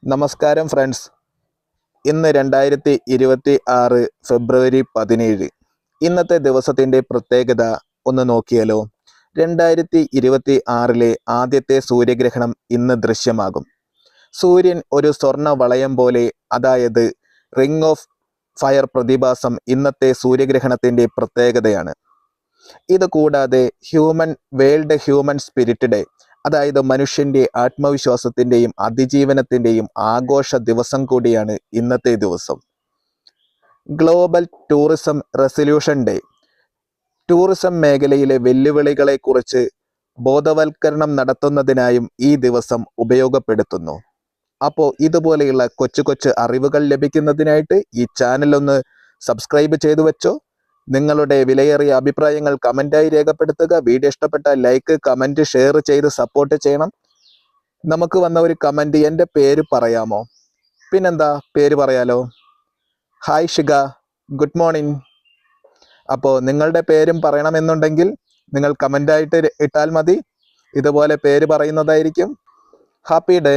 നമസ്കാരം ഫ്രണ്ട്സ്. ഇന്ന് 2026 ഫെബ്രുവരി 17. ഇന്നത്തെ ദിവസത്തിൻ്റെ പ്രത്യേകത ഒന്ന് നോക്കിയാലോ. 2026 ആദ്യത്തെ സൂര്യഗ്രഹണം ഇന്ന് ദൃശ്യമാകും. സൂര്യൻ ഒരു സ്വർണ്ണ വളയം പോലെ, അതായത് റിംഗ് ഓഫ് ഫയർ പ്രതിഭാസം ഇന്നത്തെ സൂര്യഗ്രഹണത്തിൻ്റെ പ്രത്യേകതയാണ്. ഇത് കൂടാതെ വേൾഡ് ഹ്യൂമൻ സ്പിരിറ്റ് ഡേ, അതായത് മനുഷ്യൻ്റെ ആത്മവിശ്വാസത്തിൻ്റെയും അതിജീവനത്തിൻ്റെയും ആഘോഷ ദിവസം കൂടിയാണ് ഇന്നത്തെ ദിവസം. Global tourism resolution day, tourism മേഖലയിലെ വെല്ലുവിളികളെക്കുറിച്ച് ബോധവൽക്കരണം നടത്തുന്നതിനായും ഈ ദിവസം ഉപയോഗപ്പെടുത്തുന്നു. അപ്പോൾ ഇതുപോലെയുള്ള കൊച്ചു കൊച്ചു അറിവുകൾ ലഭിക്കുന്നതിനായിട്ട് ഈ ചാനൽ ഒന്ന് സബ്സ്ക്രൈബ് ചെയ്തു വെച്ചോ. നിങ്ങളുടെ വിലയേറിയ അഭിപ്രായങ്ങൾ കമൻറ്റായി രേഖപ്പെടുത്തുക. വീഡിയോ ഇഷ്ടപ്പെട്ടാൽ ലൈക്ക്, കമൻറ്റ്, ഷെയർ ചെയ്ത് സപ്പോർട്ട് ചെയ്യണം. നമുക്ക് വന്ന ഒരു കമൻറ്റ്, എൻ്റെ പേര് പറയാമോ? പിന്നെന്താ, പേര് പറയാലോ. Hi Shikha, good morning. അപ്പോൾ നിങ്ങളുടെ പേരും പറയണമെന്നുണ്ടെങ്കിൽ നിങ്ങൾ കമൻറ്റായിട്ട് ഇട്ടാൽ മതി. ഇതുപോലെ പേര് പറയുന്നതായിരിക്കും. Happy day.